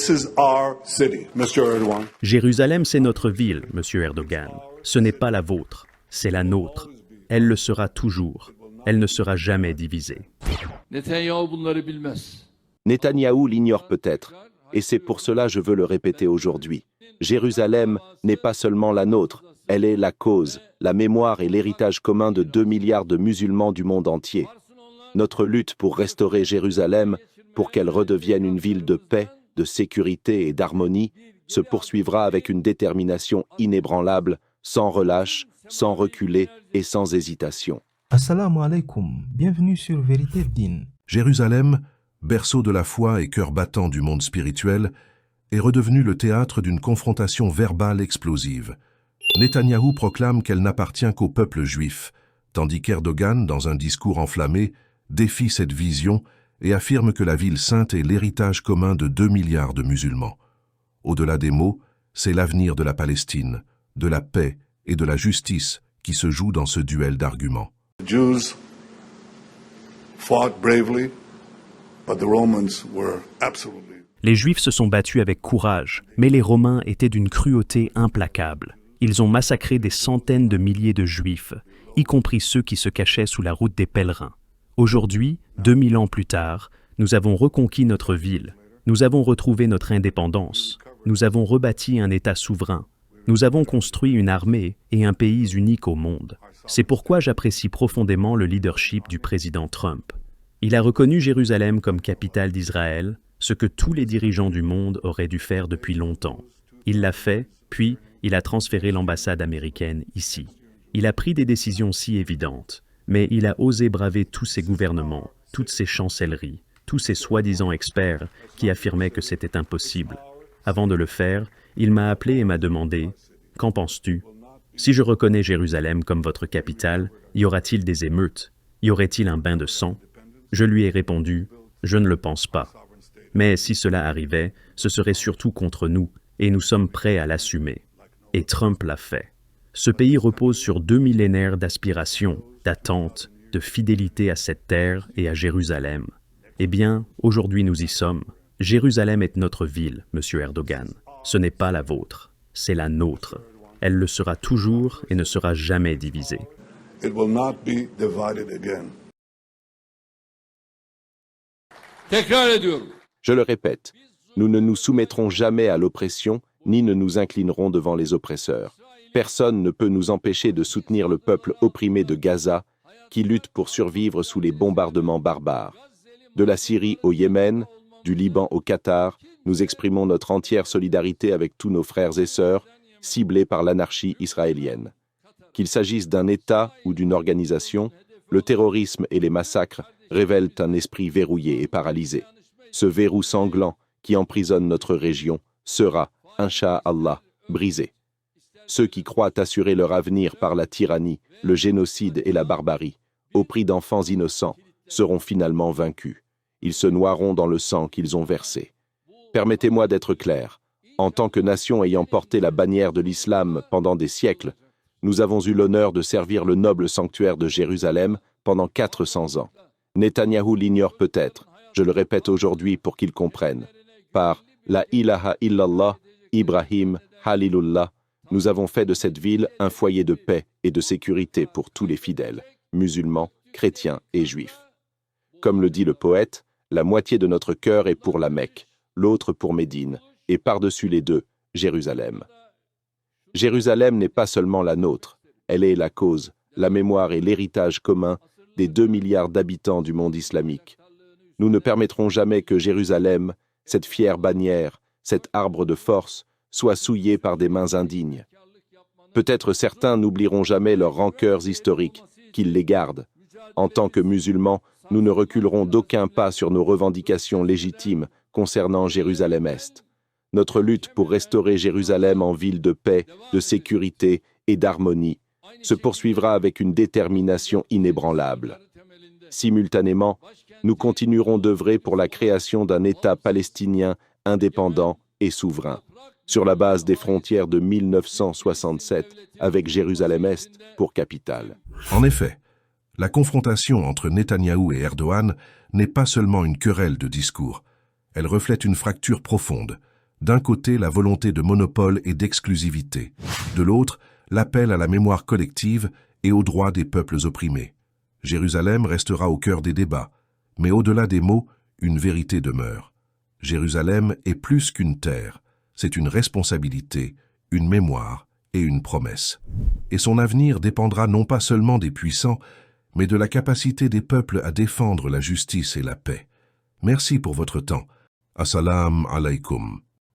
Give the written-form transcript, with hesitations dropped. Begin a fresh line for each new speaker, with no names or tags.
This is our city, Mr. Erdogan.
Jérusalem, c'est notre ville, Monsieur Erdogan. Ce n'est pas la vôtre, c'est la nôtre. Elle le sera toujours. Elle ne sera jamais divisée.
Netanyahou l'ignore peut-être, et c'est pour cela que je veux le répéter aujourd'hui. Jérusalem n'est pas seulement la nôtre, elle est la cause, la mémoire et l'héritage commun de 2 milliards de musulmans du monde entier. Notre lutte pour restaurer Jérusalem, pour qu'elle redevienne une ville de paix, de sécurité et d'harmonie, se poursuivra avec une détermination inébranlable, sans relâche, sans reculer et sans hésitation.
Assalamu alaikum, bienvenue sur Vérité Din.
Jérusalem, berceau de la foi et cœur battant du monde spirituel, est redevenu le théâtre d'une confrontation verbale explosive. Netanyahou proclame qu'elle n'appartient qu'au peuple juif, tandis qu'Erdogan, dans un discours enflammé, défie cette vision et affirme que la ville sainte est l'héritage commun de 2 milliards de musulmans. Au-delà des mots, c'est l'avenir de la Palestine, de la paix et de la justice qui se joue dans ce duel d'arguments.
The Jews fought bravely, but the Romans were absolutely.
Les Juifs se sont battus avec courage, mais les Romains étaient d'une cruauté implacable. Ils ont massacré des centaines de milliers de Juifs, y compris ceux qui se cachaient sous la route des pèlerins. Aujourd'hui, 2000 ans plus tard, nous avons reconquis notre ville. Nous avons retrouvé notre indépendance. Nous avons rebâti un État souverain. Nous avons construit une armée et un pays unique au monde. C'est pourquoi j'apprécie profondément le leadership du président Trump. Il a reconnu Jérusalem comme capitale d'Israël, ce que tous les dirigeants du monde auraient dû faire depuis longtemps. Il l'a fait, puis il a transféré l'ambassade américaine ici. Il a pris des décisions si évidentes, mais il a osé braver tous ces gouvernements, toutes ces chancelleries, tous ces soi-disant experts qui affirmaient que c'était impossible. Avant de le faire, il m'a appelé et m'a demandé « Qu'en penses-tu ? Si je reconnais Jérusalem comme votre capitale, y aura-t-il des émeutes ? Y aurait-il un bain de sang ?» Je lui ai répondu « Je ne le pense pas. Mais si cela arrivait, ce serait surtout contre nous, et nous sommes prêts à l'assumer. » Et Trump l'a fait. Ce pays repose sur 2 millénaires d'aspiration, d'attente, de fidélité à cette terre et à Jérusalem. Eh bien, aujourd'hui nous y sommes. Jérusalem est notre ville, Monsieur Erdogan. Ce n'est pas la vôtre, c'est la nôtre. Elle le sera toujours et ne sera jamais divisée.
It will not be divided again.
Je le répète, nous ne nous soumettrons jamais à l'oppression, ni ne nous inclinerons devant les oppresseurs. Personne ne peut nous empêcher de soutenir le peuple opprimé de Gaza, qui lutte pour survivre sous les bombardements barbares. De la Syrie au Yémen, du Liban au Qatar, nous exprimons notre entière solidarité avec tous nos frères et sœurs, ciblés par l'anarchie israélienne. Qu'il s'agisse d'un État ou d'une organisation, le terrorisme et les massacres révèlent un esprit verrouillé et paralysé. Ce verrou sanglant qui emprisonne notre région sera, incha'Allah, brisé. Ceux qui croient assurer leur avenir par la tyrannie, le génocide et la barbarie, au prix d'enfants innocents, seront finalement vaincus. Ils se noieront dans le sang qu'ils ont versé. Permettez-moi d'être clair. En tant que nation ayant porté la bannière de l'islam pendant des siècles, nous avons eu l'honneur de servir le noble sanctuaire de Jérusalem pendant 400 ans. Netanyahou l'ignore peut-être, je le répète aujourd'hui pour qu'il comprenne. Par la ilaha illallah, Ibrahim, Halilullah, nous avons fait de cette ville un foyer de paix et de sécurité pour tous les fidèles, musulmans, chrétiens et juifs. Comme le dit le poète, la moitié de notre cœur est pour la Mecque, l'autre pour Médine, et par-dessus les deux, Jérusalem. Jérusalem n'est pas seulement la nôtre, elle est la cause, la mémoire et l'héritage commun des 2 milliards d'habitants du monde islamique. Nous ne permettrons jamais que Jérusalem, cette fière bannière, cet arbre de force, soit souillé par des mains indignes. Peut-être certains n'oublieront jamais leurs rancœurs historiques, qu'ils les gardent. En tant que musulmans, nous ne reculerons d'aucun pas sur nos revendications légitimes concernant Jérusalem-Est. Notre lutte pour restaurer Jérusalem en ville de paix, de sécurité et d'harmonie se poursuivra avec une détermination inébranlable. Simultanément, nous continuerons d'œuvrer pour la création d'un État palestinien indépendant et souverain, sur la base des frontières de 1967, avec Jérusalem-Est pour capitale.
En effet, la confrontation entre Netanyahou et Erdogan n'est pas seulement une querelle de discours. Elle reflète une fracture profonde, D'un côté, la volonté de monopole et d'exclusivité. De l'autre, l'appel à la mémoire collective et aux droits des peuples opprimés. Jérusalem restera au cœur des débats, mais au-delà des mots, une vérité demeure. Jérusalem est plus qu'une terre, c'est une responsabilité, une mémoire et une promesse. Et son avenir dépendra non pas seulement des puissants, mais de la capacité des peuples à défendre la justice et la paix. Merci pour votre temps. Assalamu alaikum.